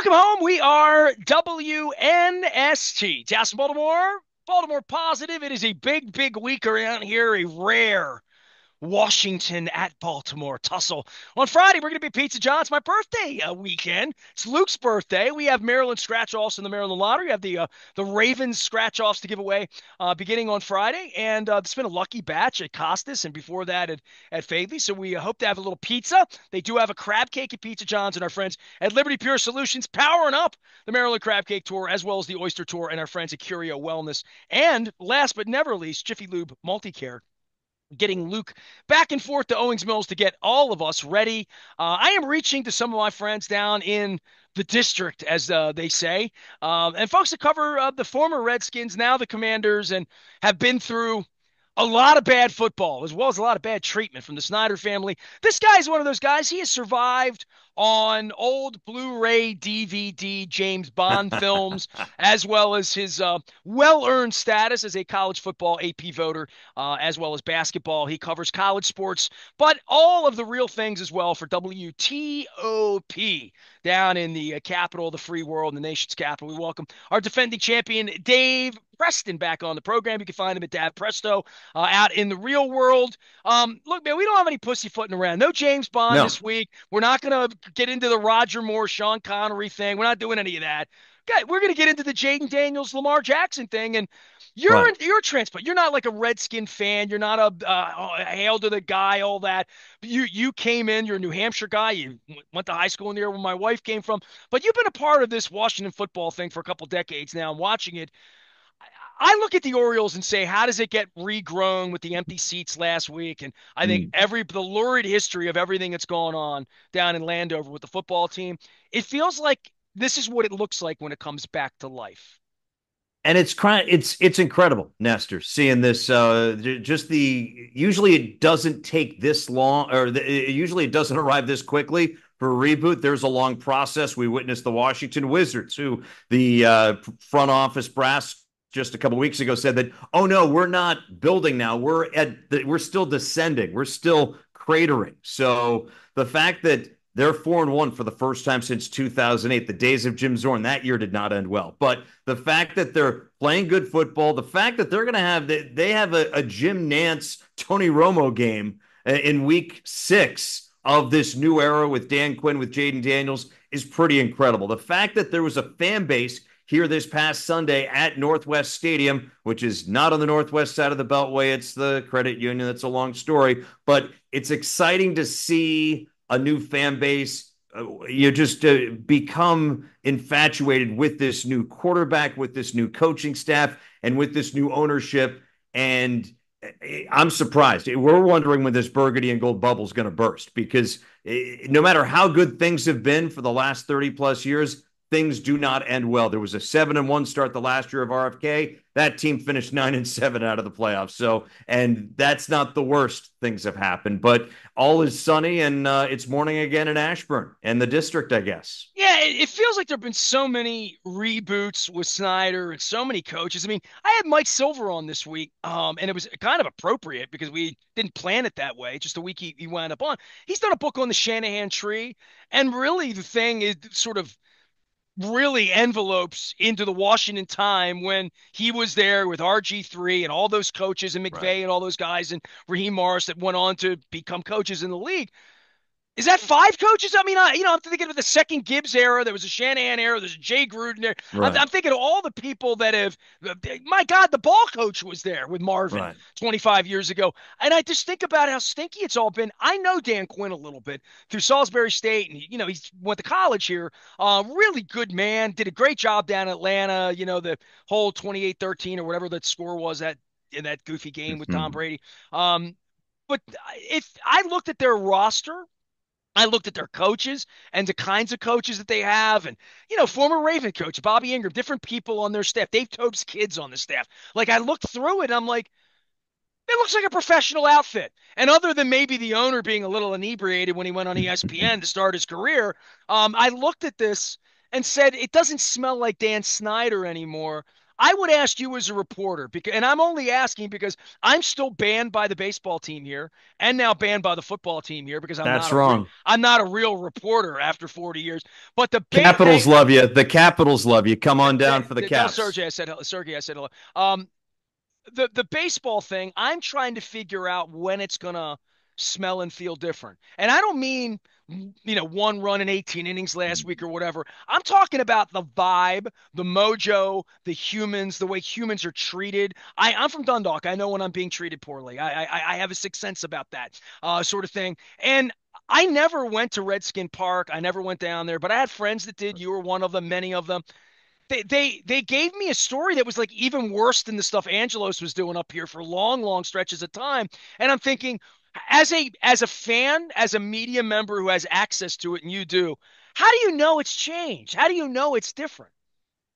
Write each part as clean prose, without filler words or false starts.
Welcome home. We are WNST. Dallas, Baltimore. Baltimore positive. It is a big, big week around here. A rare Washington at Baltimore tussle. On Friday, we're going to be Pizza John's my birthday weekend. It's Luke's birthday. We have Maryland scratch-offs in the Maryland Lottery. We have the Ravens scratch-offs to give away beginning on Friday. And it's been a lucky batch at Costas and before that at Faidley. So we hope to have a little pizza. They do have a crab cake at Pizza John's, and our friends at Liberty Pure Solutions powering up the Maryland Crab Cake Tour as well as the Oyster Tour and our friends at Curio Wellness. And last but never least, Jiffy Lube Multicare getting Luke back and forth to Owings Mills to get all of us ready. I am reaching to some of my friends down in the district, as they say, and folks that cover the former Redskins, now the Commanders, and have been through a lot of bad football as well as a lot of bad treatment from the Snyder family. This guy is one of those guys. He has survived on old Blu-ray DVD James Bond films, as well as his well-earned status as a college football AP voter, as well as basketball. He covers college sports, but all of the real things as well for WTOP down in the capital of the free world, the nation's capital. We welcome our defending champion, Dave Preston, back on the program. You can find him at Dave Presto out in the real world. Look, man, we don't have any pussyfooting around. No James Bond No, this week. We're not going to get into the Roger Moore, Sean Connery thing. We're not doing any of that. Okay, we're going to get into the Jayden Daniels, Lamar Jackson thing. And right. you're a transplant. You're not like a Redskin fan. You're not a hail to the guy, all that. But you came in. You're a New Hampshire guy. You went to high school in the area where my wife came from. But you've been a part of this Washington football thing for a couple decades now. I'm watching it. I look at the Orioles and say, how does it get regrown with the empty seats last week? And I think Mm. the lurid history of everything that's going on down in Landover with the football team, it feels like this is what it looks like when it comes back to life. And it's incredible, Nestor, seeing this. Just the usually it doesn't take this long, or usually it doesn't arrive this quickly for a reboot. There's a long process. We witnessed the Washington Wizards, who the front office brass just a couple weeks ago said that, oh no, we're not building now. We're still descending. We're still cratering. So the fact that they're 4-1 for the first time since 2008. The days of Jim Zorn that year did not end well. But the fact that they're playing good football, the fact that they're going to have they have a Jim Nance Tony Romo game in week 6 of this new era with Dan Quinn, with Jayden Daniels, is pretty incredible. The fact that there was a fan base here this past Sunday at Northwest Stadium, which is not on the northwest side of the Beltway. It's the credit union. That's a long story, but it's exciting to see a new fan base. You just become infatuated with this new quarterback, with this new coaching staff, and with this new ownership. And I'm surprised. We're wondering when this burgundy and gold bubble is going to burst, because no matter how good things have been for the last 30 plus years, things do not end well. There was a 7-1 start the last year of RFK. That team finished 9-7 out of the playoffs. So, and that's not the worst things have happened, but all is sunny, and it's morning again in Ashburn and the district, I guess. Yeah, it feels like there have been so many reboots with Snyder and so many coaches. I mean, I had Mike Silver on this week, and it was kind of appropriate because we didn't plan it that way. Just the week he wound up on. He's done a book on the Shanahan tree, and really the thing is sort of really envelopes into the Washington time when he was there with RG3 and all those coaches and Right. McVay and all those guys and Raheem Morris that went on to become coaches in the league. Is that 5 coaches? I mean, I'm thinking of the second Gibbs era. There was a Shanahan era. There's a Jay Gruden there. I'm Right. thinking of all the people that have. My God, the ball coach was there with Marvin Right. 25 years ago, and I just think about how stinky it's all been. I know Dan Quinn a little bit through Salisbury State, and he's went to college here. Really good man. Did a great job down in Atlanta. The whole 28-13 or whatever that score was in that goofy game with Tom Mhm. Brady. But if I looked at their roster, I looked at their coaches and the kinds of coaches that they have, and former Raven coach Bobby Ingram, different people on their staff, Dave Tope's kids on the staff. Like I looked through it, and I'm like, it looks like a professional outfit. And other than maybe the owner being a little inebriated when he went on ESPN to start his career, I looked at this and said, it doesn't smell like Dan Snyder anymore. I would ask you as a reporter, because, and I'm only asking because I'm still banned by the baseball team here, and now banned by the football team here because That's wrong. I'm not a real reporter after 40 years. But Capitals love you. The Capitals love you. Come on down for the tell Caps. Sergey I said hello. The baseball thing, I'm trying to figure out when it's gonna smell and feel different. And I don't mean, one run in 18 innings last week or whatever. I'm talking about the vibe, the mojo, the humans, the way humans are treated. I'm from Dundalk. I know when I'm being treated poorly. I have a sixth sense about that sort of thing. And I never went to Redskin Park. I never went down there, but I had friends that did. You were one of them, many of them. They gave me a story that was like even worse than the stuff Angelos was doing up here for long stretches of time. And I'm thinking, as a fan, as a media member who has access to it, and you do, how do you know it's changed? How do you know it's different?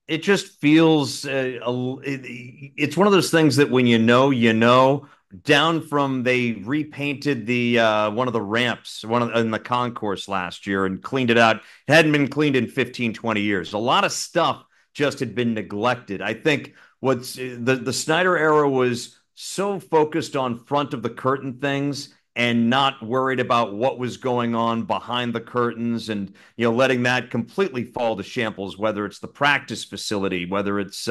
It just feels it's one of those things that when you know. Down from they repainted the one of the ramps in the concourse last year and cleaned it out. It hadn't been cleaned in 15, 20 years. A lot of stuff just had been neglected. I think what's the Snyder era was so focused on front of the curtain things and not worried about what was going on behind the curtains, and letting that completely fall to shambles, whether it's the practice facility, whether it's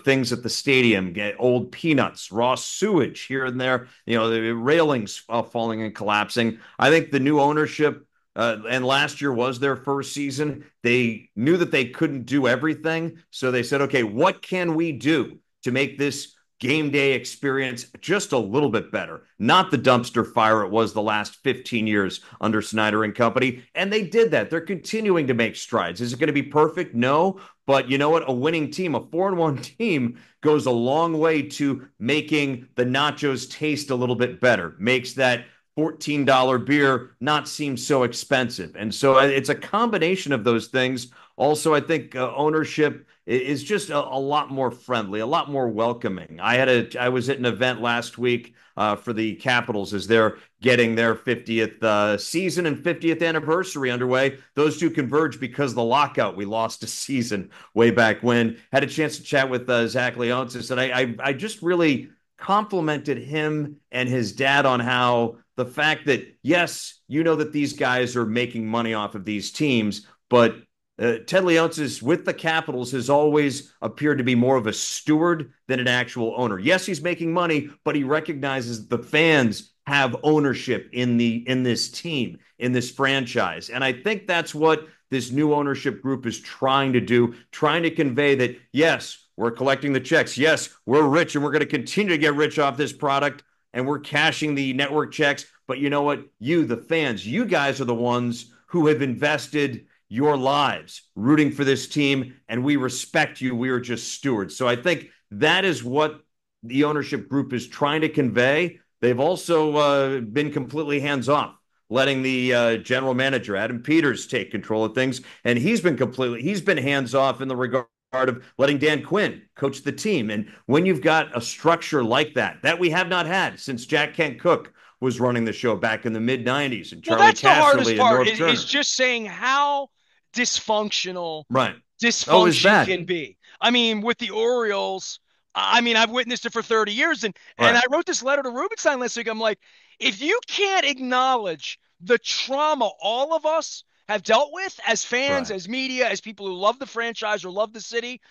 things at the stadium, get old peanuts, raw sewage here and there, the railings falling and collapsing. I think the new ownership, and last year was their first season, they knew that they couldn't do everything, so they said, okay, what can we do to make this game day experience just a little bit better? Not the dumpster fire it was the last 15 years under Snyder and company. And they did that. They're continuing to make strides. Is it going to be perfect? No. But you know what? A winning team, a 4-1 team, goes a long way to making the nachos taste a little bit better, makes that $14 beer not seem so expensive. And so it's a combination of those things. Also, I think ownership is just a lot more friendly, a lot more welcoming. I was at an event last week for the Capitals as they're getting their 50th season and 50th anniversary underway. Those two converge because of the lockout. We lost a season way back when. Had a chance to chat with Zach Leonsis, and I just really complimented him and his dad on how the fact that, yes, that these guys are making money off of these teams, but Ted Leonsis with the Capitals has always appeared to be more of a steward than an actual owner. Yes, he's making money, but he recognizes the fans have ownership in this team, in this franchise. And I think that's what this new ownership group is trying to do, trying to convey that, yes, we're collecting the checks. Yes, we're rich and we're going to continue to get rich off this product, and we're cashing the network checks. But you know what? You, the fans, you guys are the ones who have invested your lives rooting for this team, and we respect you. We are just stewards. So I think that is what the ownership group is trying to convey. They've also been completely hands-off, letting the general manager, Adam Peters, take control of things. And he's been hands-off in the regard of letting Dan Quinn coach the team. And when you've got a structure like that we have not had since Jack Kent Cooke was running the show back in the mid-90s, and Well, Charlie that's the hardest Casserly and part Norv is Turner. just saying how dysfunctional Right. Oh, is dysfunction bad. can be. I mean, with the Orioles, I mean, I've witnessed it for 30 years, and Right. I wrote this letter to Rubenstein last week. I'm like, if you can't acknowledge the trauma all of us have dealt with as fans, Right. as media, as people who love the franchise or love the city,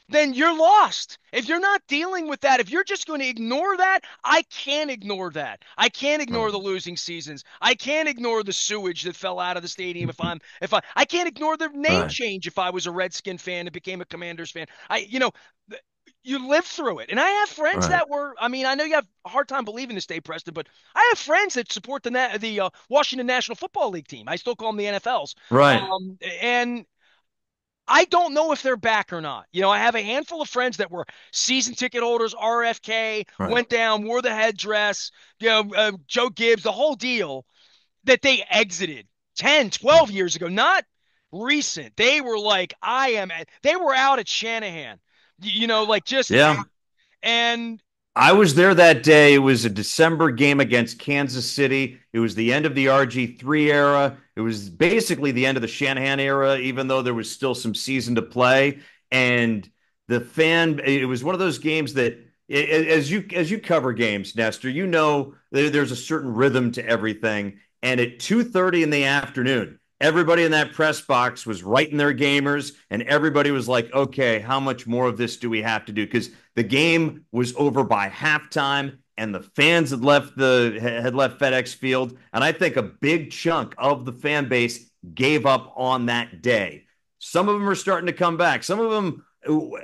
then you're lost. If you're not dealing with that, if you're just going to ignore that, I can't ignore that. I can't ignore Right. the losing seasons. I can't ignore the sewage that fell out of the stadium if I can't ignore the name Right. change if I was a Redskin fan and became a Commanders fan. You live through it. And I have friends Right. that were, I mean, I know you have a hard time believing this, Dave Preston, but I have friends that support the Washington National Football League team. I still call them the NFLs. Right. And I don't know if they're back or not. I have a handful of friends that were season ticket holders, RFK, Right. went down, wore the headdress, Joe Gibbs, the whole deal, that they exited 10, 12 years ago, not recent. They were like, they were out at Shanahan, like just out. Yeah. And I was there that day. It was a December game against Kansas City. It was the end of the RG3 era. It was basically the end of the Shanahan era, even though there was still some season to play. And it was one of those games that as you cover games, Nestor, there's a certain rhythm to everything. And at 2:30 in the afternoon, everybody in that press box was writing their gamers, and everybody was like, okay, how much more of this do we have to do? Because the game was over by halftime and the fans had left FedEx Field, and I think a big chunk of the fan base gave up on that day. Some of them are starting to come back. Some of them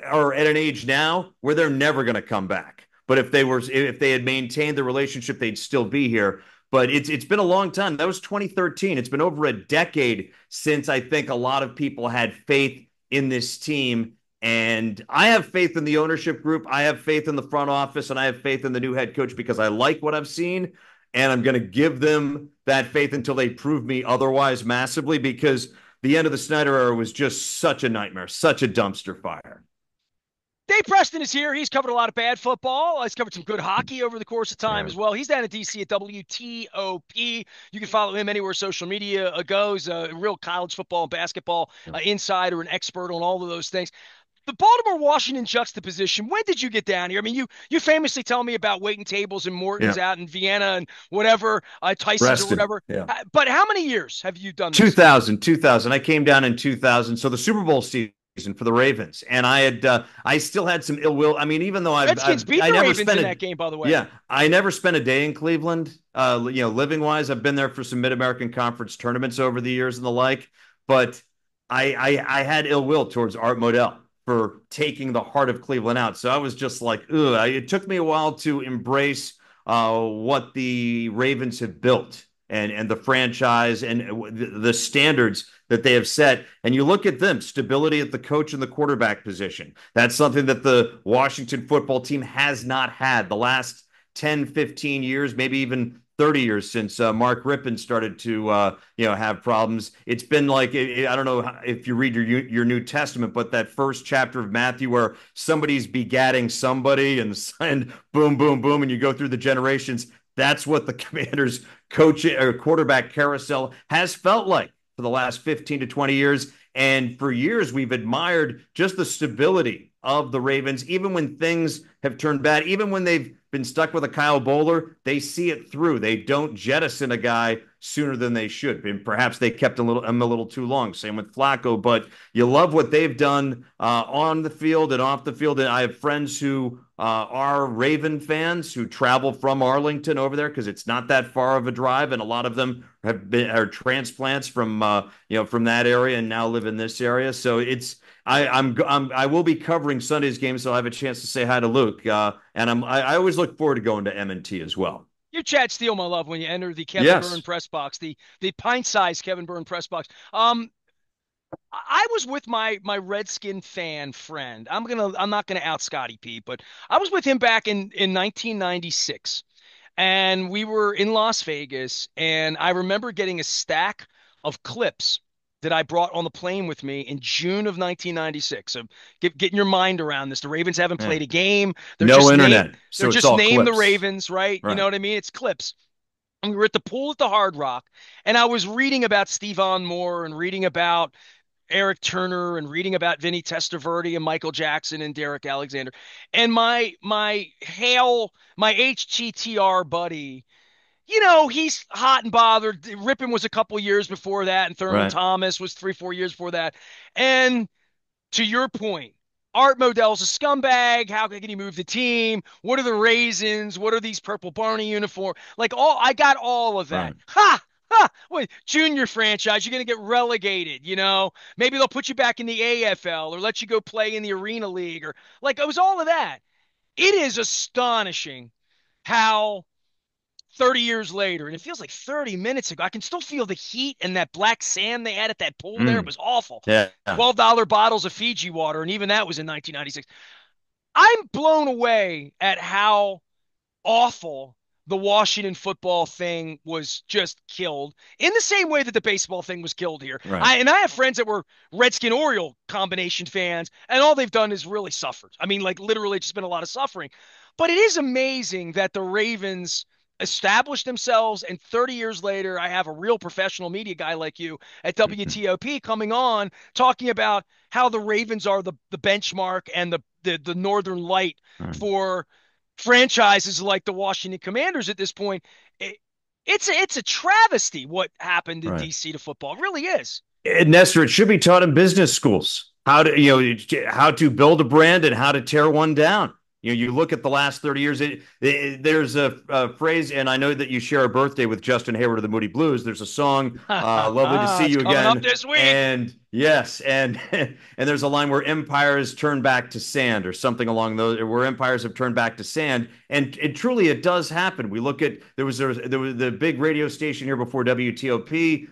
are at an age now where they're never going to come back. But if they had maintained the relationship, they'd still be here. But it's been a long time. That was 2013. It's been over a decade since I think a lot of people had faith in this team. And I have faith in the ownership group. I have faith in the front office, and I have faith in the new head coach because I like what I've seen. And I'm going to give them that faith until they prove me otherwise massively, because the end of the Snyder era was just such a nightmare, such a dumpster fire. Dave Preston is here. He's covered a lot of bad football. He's covered some good hockey over the course of time Yeah. as well. He's down in DC at WTOP. You can follow him anywhere social media goes. A real college football and basketball insider, an expert on all of those things. The Baltimore Washington juxtaposition. When did you get down here? I mean, you famously tell me about waiting tables and Morton's Yeah. out in Vienna and whatever, Tyson's or Preston. whatever. Yeah. But how many years have you done this? 2000. I came down in 2000. So the Super Bowl season for the Ravens. And I still had some ill will. I mean, even though Redskins beat I the never Ravens spent in that game, by the way. yeah, I never spent a day in Cleveland, living wise. I've been there for some Mid-American Conference tournaments over the years and the like. But I had ill will towards Art Modell for taking the heart of Cleveland out. So I was just like, ugh. It took me a while to embrace what the Ravens have built and the franchise and the standards that they have set. And you look at them, stability at the coach and the quarterback position. That's something that the Washington football team has not had the last 10, 15 years, maybe even 30 years since Mark Rippon started to have problems. It's been like, I don't know if you read your New Testament, but that first chapter of Matthew where somebody's begatting somebody and boom, boom, boom, and you go through the generations. That's what the Commanders coach or quarterback carousel has felt like for the last 15 to 20 years. And for years, we've admired just the stability of the Ravens, even when things have turned bad, even when they've been stuck with a Kyle Bowler, they see it through. They don't jettison a guy sooner than they should. And perhaps they kept him a little too long. Same with Flacco. But you love what they've done on the field and off the field. And I have friends who are Raven fans who travel from Arlington over there because it's not that far of a drive, and a lot of them are transplants from from that area and now live in this area. So I will be covering Sunday's game, so I have a chance to say hi to Luke. And I always look forward to going to M&T as well. You Chad Steele, my love, when you enter the Kevin Byrne Yes. press box, the pint-sized Kevin Byrne press box. I was with my Redskin fan friend. I'm not gonna out Scotty P, but I was with him back in 1996, and we were in Las Vegas, and I remember getting a stack of clips that I brought on the plane with me in June of 1996. So getting your mind around this. The Ravens haven't Yeah. played a game. They're No just named. internet, They're so it's just all named the clips. Ravens, right? You know Right. what I mean? It's clips. And we were at the pool at the Hard Rock, and I was reading about Stephon Moore and reading about Eric Turner and reading about Vinny Testaverde and Michael Jackson and Derek Alexander. And my HTTR buddy, he's hot and bothered. Rippon was a couple years before that, and Thurman Right. Thomas was 3, 4 years before that. And to your point, Art Modell's a scumbag. How can he move the team? What are the raisins? What are these purple Barney uniform? I got all of that. Right. Ha! Ha! Wait, junior franchise, you're going to get relegated, Maybe they'll put you back in the AFL or let you go play in the Arena League or it was all of that. It is astonishing how 30 years later, and it feels like 30 minutes ago, I can still feel the heat and that black sand they had at that pool there. It Mm. was awful. Yeah. $12 bottles of Fiji water, and even that was in 1996. I'm blown away at how awful the Washington football thing was just killed in the same way that the baseball thing was killed here. Right. I have friends that were Redskin Oriole combination fans, and all they've done is really suffered. I mean, literally, it's just been a lot of suffering. But it is amazing that the Ravens established themselves, and 30 years later, I have a real professional media guy like you at Mhm. WTOP coming on talking about how the Ravens are the benchmark and the Northern Light Right. for franchises like the Washington Commanders at this point. It, it's a travesty what happened in Right. DC to football. It really is. And Nestor, it should be taught in business schools how to how to build a brand and how to tear one down. You look at the last 30 years. There's a phrase, and I know that you share a birthday with Justin Hayward of the Moody Blues. There's a song, "Lovely to See It's You coming up Again," this week. and yes, and and there's a line where empires turn back to sand, or something along those, where empires have turned back to sand, and it does happen. We look at there was the big radio station here before WTOP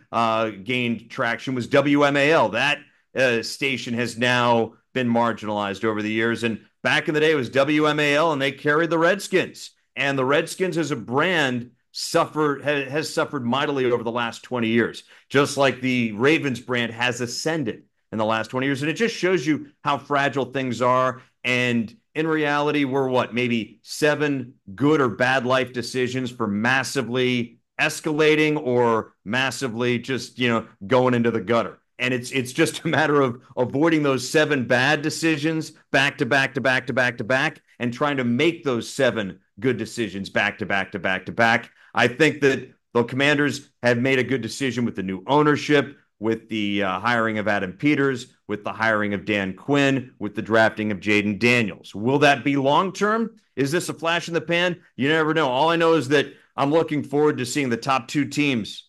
gained traction was WMAL. That station has now been marginalized over the years. And back in the day, it was WMAL, and they carried the Redskins. And the Redskins as a brand has suffered mightily over the last 20 years, just like the Ravens brand has ascended in the last 20 years. And it just shows you how fragile things are. And in reality, we're what, maybe 7 good or bad life decisions for massively escalating or massively just, going into the gutter. And it's just a matter of avoiding those 7 bad decisions back to back to back to back to back, and trying to make those 7 good decisions back to back to back to back. I think that the Commanders have made a good decision with the new ownership, with the hiring of Adam Peters, with the hiring of Dan Quinn, with the drafting of Jayden Daniels. Will that be long term? Is this a flash in the pan? You never know. All I know is that I'm looking forward to seeing the top 2 teams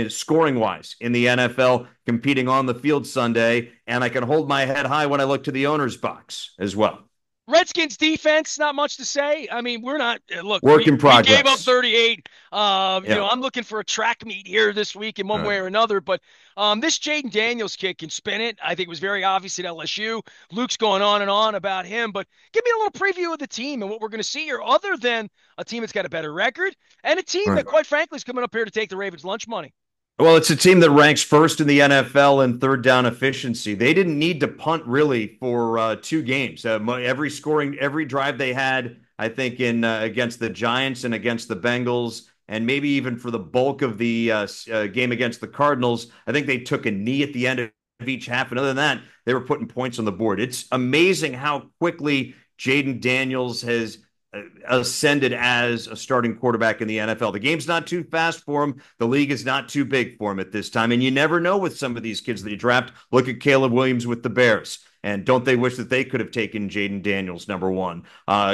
scoring wise in the NFL competing on the field Sunday. And I can hold my head high when I look to the owner's box as well. Redskins defense, not much to say. I mean, we're not look, Work in we gave up progress. 38. Yeah. I'm looking for a track meet here this week in one All right. way or another. But this Jayden Daniels kid can spin it. I think it was very obvious at LSU. Luke's going on and on about him, but give me a little preview of the team and what we're going to see here, other than a team that's got a better record and a team All that, right. quite frankly, is coming up here to take the Ravens' lunch money. Well, it's a team that ranks first in the NFL in third down efficiency. They didn't need to punt really for 2 games. Every drive they had, I think, in against the Giants and against the Bengals, and maybe even for the bulk of the game against the Cardinals, I think they took a knee at the end of each half. And other than that, they were putting points on the board. It's amazing how quickly Jayden Daniels has ascended as a starting quarterback in the NFL. The game's not too fast for him. The league is not too big for him at this time. And you never know with some of these kids that you draft. Look at Caleb Williams with the Bears. And don't they wish that they could have taken Jayden Daniels, number 1?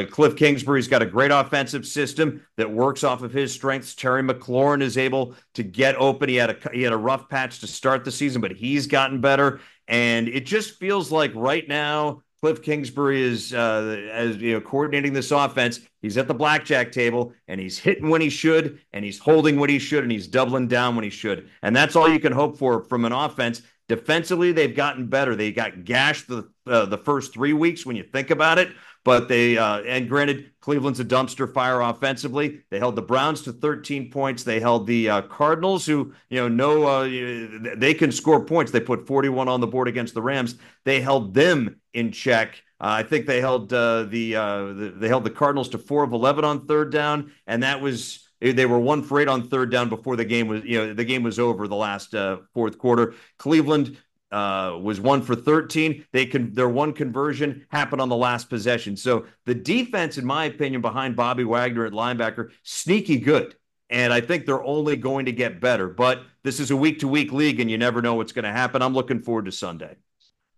Cliff Kingsbury's got a great offensive system that works off of his strengths. Terry McLaurin is able to get open. He had a rough patch to start the season, but he's gotten better. And it just feels like right now Cliff Kingsbury is, as coordinating this offense. He's at the blackjack table, and he's hitting when he should, and he's holding when he should, and he's doubling down when he should. And that's all you can hope for from an offense. Defensively, they've gotten better. They got gashed the first 3 weeks when you think about it. But and granted, Cleveland's a dumpster fire offensively. They held the Browns to 13 points. They held the Cardinals, who, they can score points. They put 41 on the board against the Rams. They held them in check. I think they held they held the Cardinals to 4 of 11 on third down, and they were 1 for 8 on third down before the game was over the last fourth quarter. Cleveland was 1 for 13. Their one conversion happened on the last possession. So the defense, in my opinion, behind Bobby Wagner at linebacker, sneaky good. And I think they're only going to get better. But this is a week-to-week league, and you never know what's going to happen. I'm looking forward to Sunday.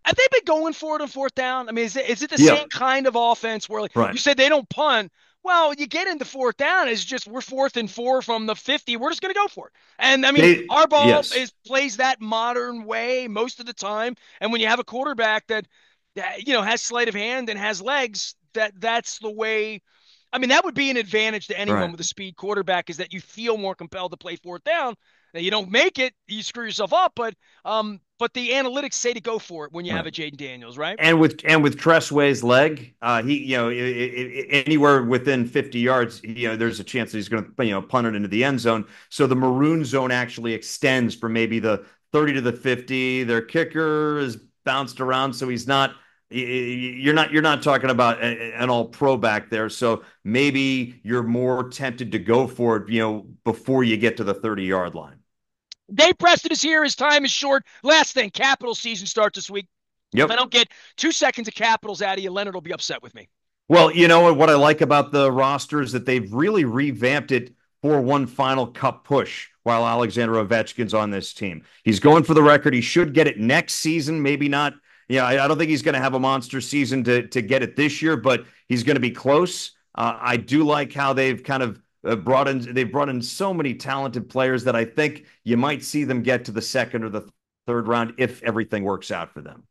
Have they been going for it on fourth down? I mean, is it the Yeah, same kind of offense where, like, right. you said they don't punt? Well, you get into fourth down, it's just we're 4th and 4 from the 50. We're just going to go for it. And I mean, our ball Yes. plays that modern way most of the time. And when you have a quarterback that has sleight of hand and has legs, that's the way. I mean, that would be an advantage to anyone Right. with a speed quarterback, is that you feel more compelled to play fourth down. Now, you don't make it, you screw yourself up, but the analytics say to go for it when you have Right. a Jayden Daniels, right? And with Tressway's leg, he anywhere within 50 yards, there's a chance that he's going to punt it into the end zone. So the maroon zone actually extends from maybe the 30 to the 50. Their kicker is bounced around, so he's not. You're not talking about an all pro back there. So maybe you're more tempted to go for it, before you get to the 30-yard line. Dave Preston is here. His time is short. Last thing, Capital season starts this week. If I Yep. don't get 2 seconds of Capitals out of you, Leonard will be upset with me. Well, you know what I like about the roster is that they've really revamped it for one final cup push while Alexander Ovechkin's on this team. He's going for the record. He should get it next season, maybe not. Yeah, I don't think he's going to have a monster season to get it this year, but he's going to be close. I do like how they've kind of brought in so many talented players that I think you might see them get to the second or the third round if everything works out for them.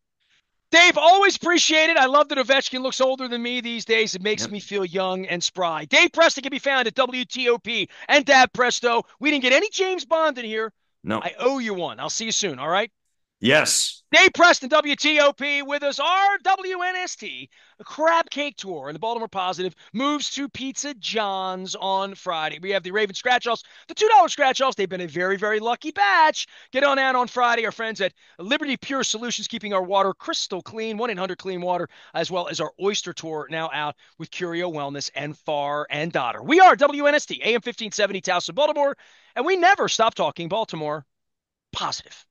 Dave, always appreciate it. I love that Ovechkin looks older than me these days. It makes Yep. me feel young and spry. Dave Preston can be found at WTOP and Dab Presto. We didn't get any James Bond in here. No. I owe you one. I'll see you soon, all right? Yes. Dave Preston, WTOP, with us. Our WNST Crab Cake Tour and the Baltimore Positive moves to Pizza John's on Friday. We have the Raven Scratch Offs, the $2 Scratch Offs. They've been a very, very lucky batch. Get on out on Friday. Our friends at Liberty Pure Solutions, keeping our water crystal clean, 1-800 Clean Water, as well as our Oyster Tour now out with Curio Wellness and Far and Dotter. We are WNST, AM 1570, Towson, Baltimore, and we never stop talking Baltimore Positive.